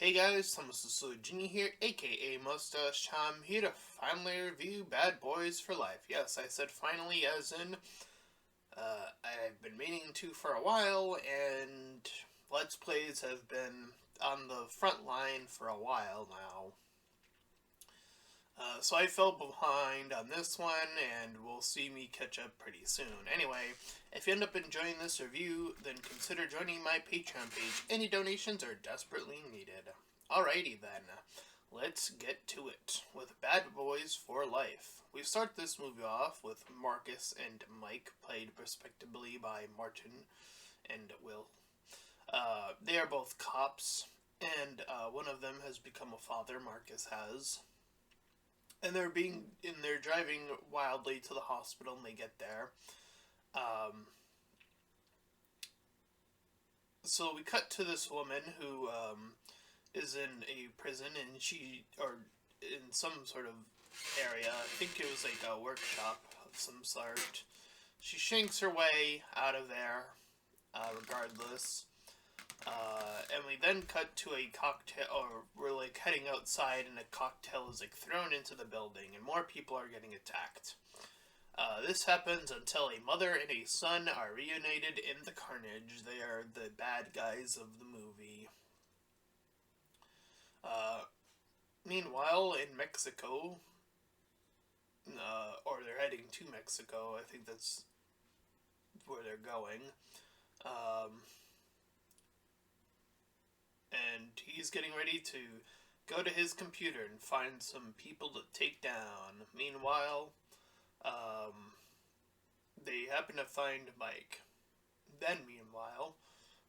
Hey guys, Thomas Genie here, aka Mustached. I'm here to finally review Bad Boys for Life. Yes, I said finally, as in, I've been meaning to for a while, and Let's Plays have been on the front line for a while now. So I fell behind on this one, and we'll see me catch up pretty soon. Anyway, if you end up enjoying this review, then consider joining my Patreon page. Any donations are desperately needed. Alrighty then, let's get to it with Bad Boys for Life. We start this movie off with Marcus and Mike, played respectively by Martin and Will. They are both cops, and one of them has become a father, Marcus has. And they're driving wildly to the hospital, and they get there. So we cut to this woman who is in a prison, and or in some sort of area. I think it was like a workshop of some sort. She shanks her way out of there, regardless. And we then cut to a cocktail, or we're like heading outside, and a cocktail is like thrown into the building, and more people are getting attacked. This happens until a mother and a son are reunited in the carnage. They are the bad guys of the movie. Meanwhile, in Mexico, or they're heading to Mexico, I think that's where they're going. And he's getting ready to go to his computer and find some people to take down. Meanwhile, they happen to find Mike. Then, meanwhile,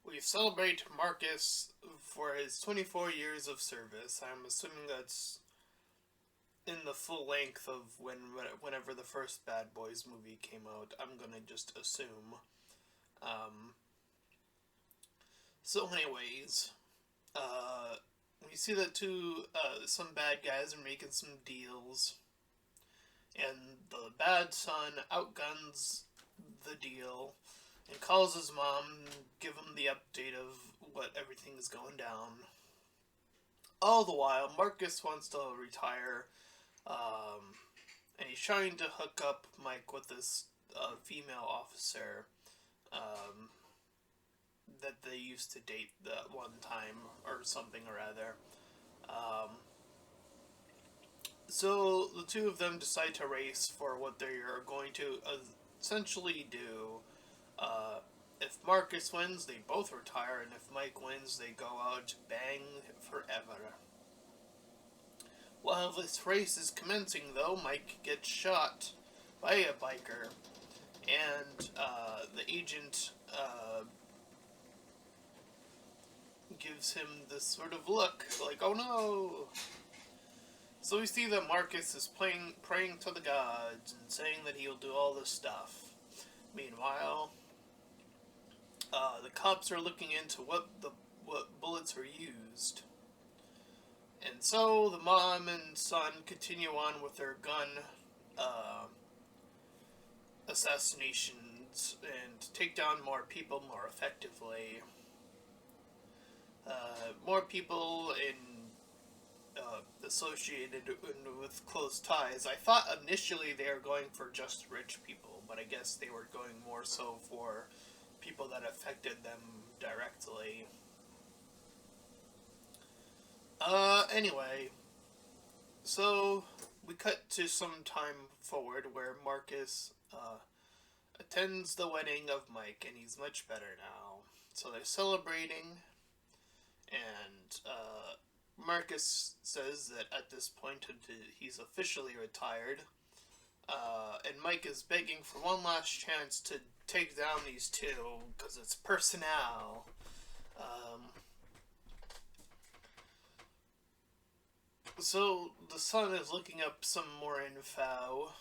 we celebrate Marcus for his 24 years of service. I'm assuming that's in the full length of whenever the first Bad Boys movie came out. I'm gonna just assume. So anyways, we see that some bad guys are making some deals, and the bad son outguns the deal and calls his mom and give him the update of what everything is going down. All the while, Marcus wants to retire, and he's trying to hook up Mike with this female officer that they used to date that one time, or something or other. So the two of them decide to race for what they are going to essentially do. If Marcus wins, they both retire, and if Mike wins, they go out bang forever. While this race is commencing, though, Mike gets shot by a biker, and the agent gives him this sort of look, like, oh no! So we see that Marcus is praying to the gods and saying that he'll do all this stuff. Meanwhile, the cops are looking into what bullets were used. And so the mom and son continue on with their gun assassinations and take down more people more effectively. More people associated with close ties. I thought initially they were going for just rich people, but I guess they were going more so for people that affected them directly. Anyway, so we cut to some time forward where Marcus attends the wedding of Mike, and he's much better now. So they're celebrating, and Marcus says that at this point he's officially retired, and Mike is begging for one last chance to take down these two, because it's personnel. So the son is looking up some more info,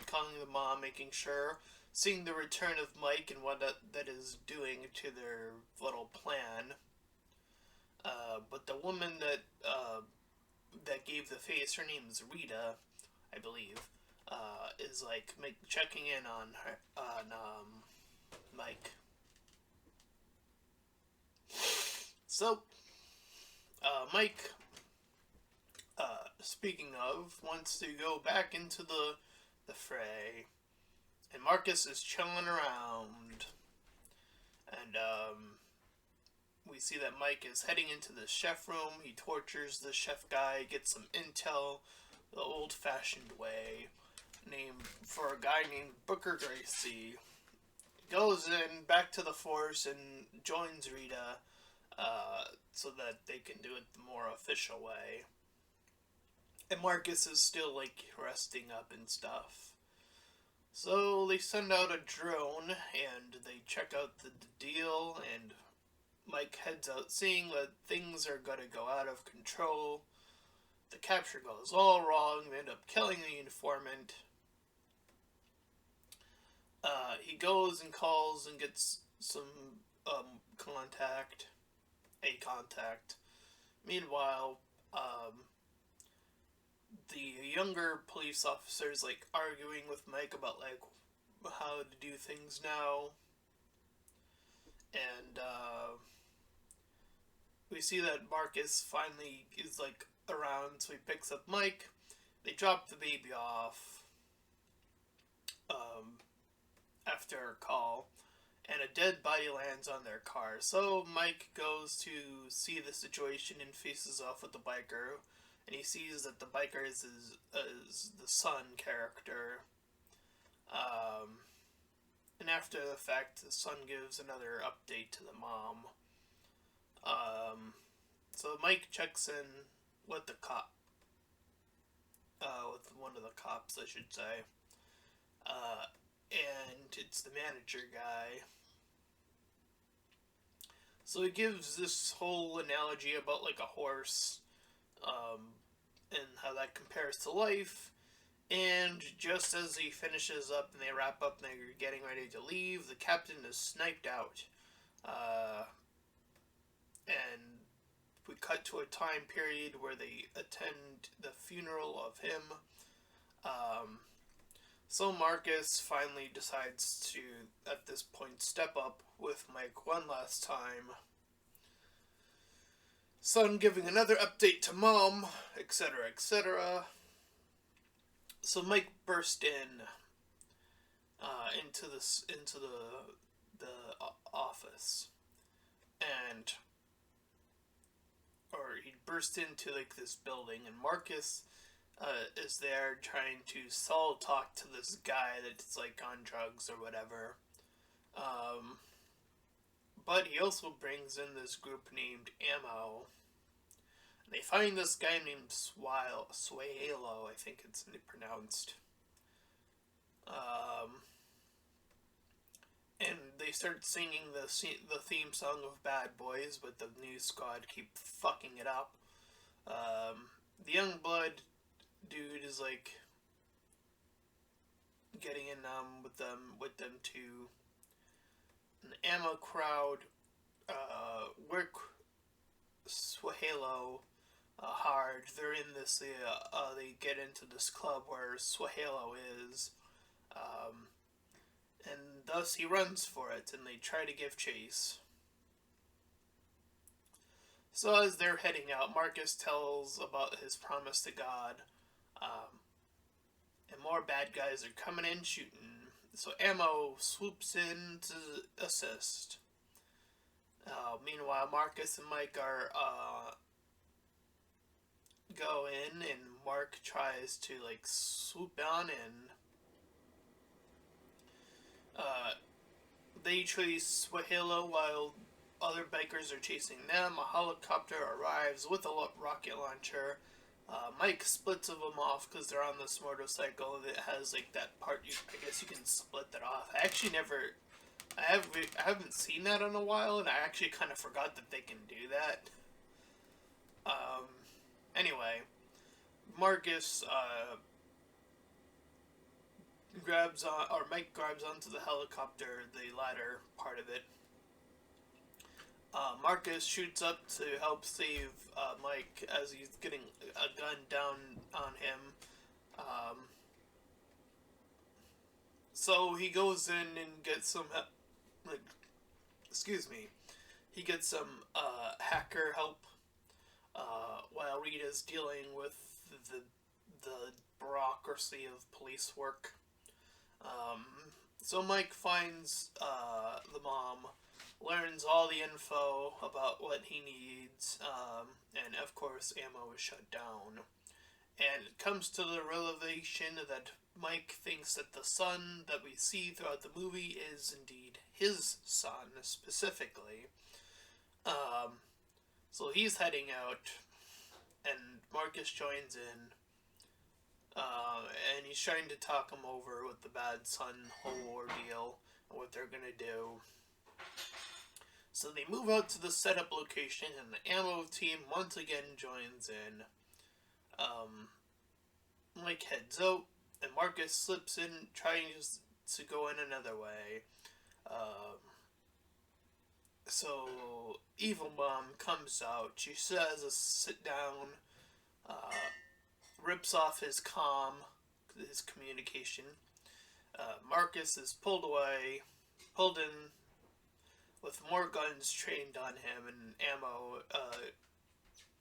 calling the mom, making sure, seeing the return of Mike and what that is doing to their little plan. But the woman that gave the face, her name is Rita, I believe, is like checking in on Mike. So Mike, speaking of, wants to go back into the fray, and Marcus is chilling around, and we see that Mike is heading into the chef room. He tortures the chef guy, gets some intel the old-fashioned way, named for a guy named Booker Gracie. Goes in back to the force and joins Rita, so that they can do it the more official way. And Marcus is still like resting up and stuff. So they send out a drone and they check out the deal, and Mike heads out seeing that things are gonna go out of control. The capture goes all wrong. They end up killing the informant. He goes and calls and gets some contact. A contact. Meanwhile, the younger police officers like arguing with Mike about like how to do things now. And we see that Marcus finally is like around, so he picks up Mike. They drop the baby off after a call, and a dead body lands on their car. So Mike goes to see the situation and faces off with the biker, and he sees that the biker is the son character. And after the fact, the son gives another update to the mom. So Mike checks in with the cop, with one of the cops, I should say. And it's the manager guy. So he gives this whole analogy about like a horse, and how that compares to life. And just as he finishes up and they wrap up and they're getting ready to leave, the captain is sniped out. And we cut to a time period where they attend the funeral of him. So Marcus finally decides to, at this point, step up with Mike one last time. Son giving another update to mom, etc., etc. So Mike burst in into the office, and or he burst into like this building, and Marcus is there trying to stall talk to this guy that's like on drugs or whatever. But he also brings in this group named Ammo. And they find this guy named Swahilo, I think it's pronounced. And they start singing the theme song of Bad Boys, but the new squad keep fucking it up. The young blood dude is like getting in with them too. An Ammo crowd work Swahilo hard. They're in this. They get into this club where Swahilo is, and thus he runs for it, and they try to give chase. So as they're heading out, Marcus tells about his promise to God, and more bad guys are coming in shooting. So Ammo swoops in to assist. Meanwhile, Marcus and Mike are go in, and Mark tries to like swoop on in. They chase Swahilo while other bikers are chasing them. A helicopter arrives with a rocket launcher. Mike splits them off because they're on this motorcycle that has like that part. I guess you can split that off. I haven't seen that in a while, and I actually kind of forgot that they can do that. Anyway, Marcus Mike grabs onto the helicopter, the ladder part of it. Marcus shoots up to help save Mike as he's getting a gun down on him. So he goes in and gets some, he gets some hacker help. how Rita's dealing with the bureaucracy of police work. Um, so Mike finds the mom, learns all the info about what he needs, and of course Ammo is shut down. And it comes to the revelation that Mike thinks that the son that we see throughout the movie is indeed his son, specifically. So he's heading out, and Marcus joins in, and he's trying to talk him over with the bad son whole ordeal and what they're gonna do. So they move out to the setup location, and the ammo team once again joins in. Mike heads out, and Marcus slips in, trying to go in another way. So Evil Mom comes out. She says, "Sit down." Rips off his his communication. Marcus is pulled in with more guns trained on him, and Ammo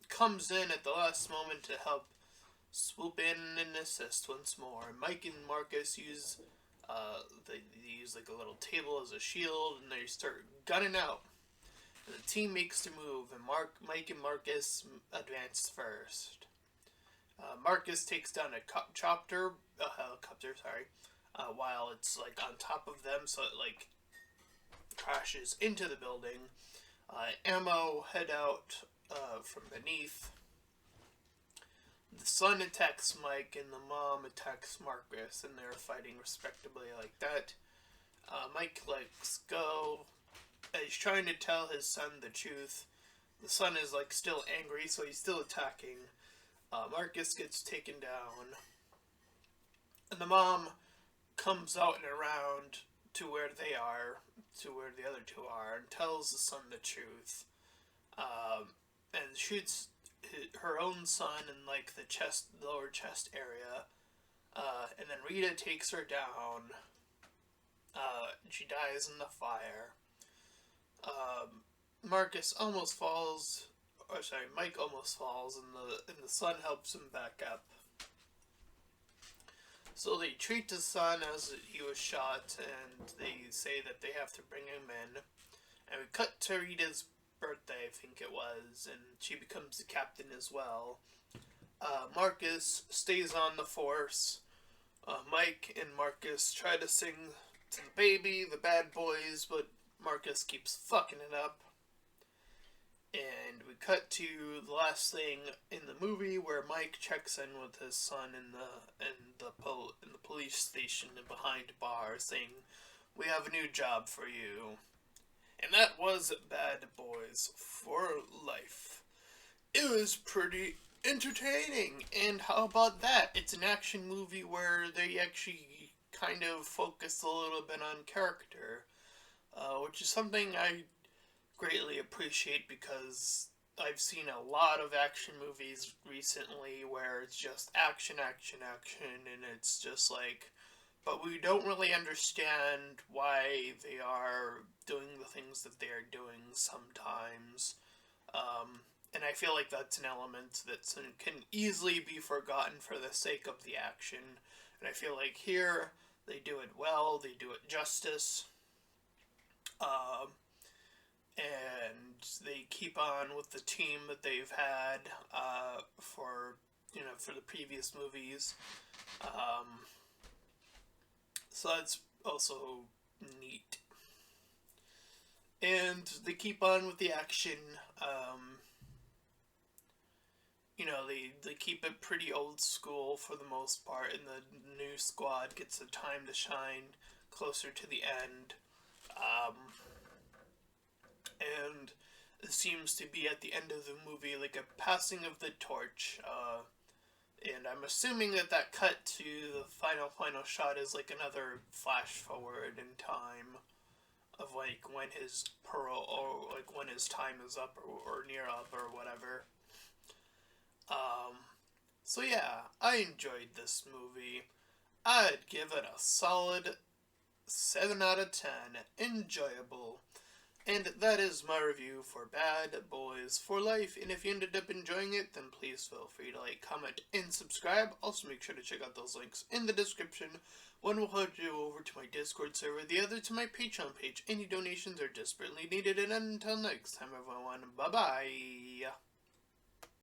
comes in at the last moment to help swoop in and assist once more. Mike and Marcus use they use like a little table as a shield, and they start gunning out. And the team makes the move, and Mike and Marcus advance first. Marcus takes down a helicopter, while it's like on top of them, so it like crashes into the building. Ammo head out from beneath. The son attacks Mike, and the mom attacks Marcus, and they're fighting respectively like that. Mike lets go. He's trying to tell his son the truth. The son is like still angry, so he's still attacking. Marcus gets taken down, and the mom comes out and around to where they are, to where the other two are, and tells the son the truth, and shoots her own son in like the lower chest area, and then Rita takes her down. She dies in the fire. Mike almost falls, and the son helps him back up. So they treat the son as he was shot, and they say that they have to bring him in. And we cut to Rita's birthday, I think it was, and she becomes the captain as well. Marcus stays on the force. Mike and Marcus try to sing to the baby, the bad boys, but Marcus keeps fucking it up. And we cut to the last thing in the movie, where Mike checks in with his son in the police station and behind bars, saying, "We have a new job for you." And that was Bad Boys for Life. It was pretty entertaining. And how about that? It's an action movie where they actually kind of focus a little bit on character, which is something I greatly appreciate, because I've seen a lot of action movies recently where it's just action, and it's just like, but we don't really understand why they are doing the things that they are doing sometimes. And I feel like that's an element that can easily be forgotten for the sake of the action. And I feel like here, they do it well, they do it justice. And they keep on with the team that they've had for the previous movies. So that's also neat. And they keep on with the action. They keep it pretty old school for the most part, and the new squad gets the time to shine closer to the end. And it seems to be at the end of the movie like a passing of the torch, and I'm assuming that cut to the final shot is like another flash forward in time of like when his or like when his time is up or near up or whatever. So yeah, I enjoyed this movie. I'd give it a solid 7 out of 10. Enjoyable. And that is my review for Bad Boys for Life. And if you ended up enjoying it, then please feel free to like, comment, and subscribe. Also make sure to check out those links in the description. One will head you over to my Discord server, the other to my Patreon page. Any donations are desperately needed, and until next time everyone, bye bye!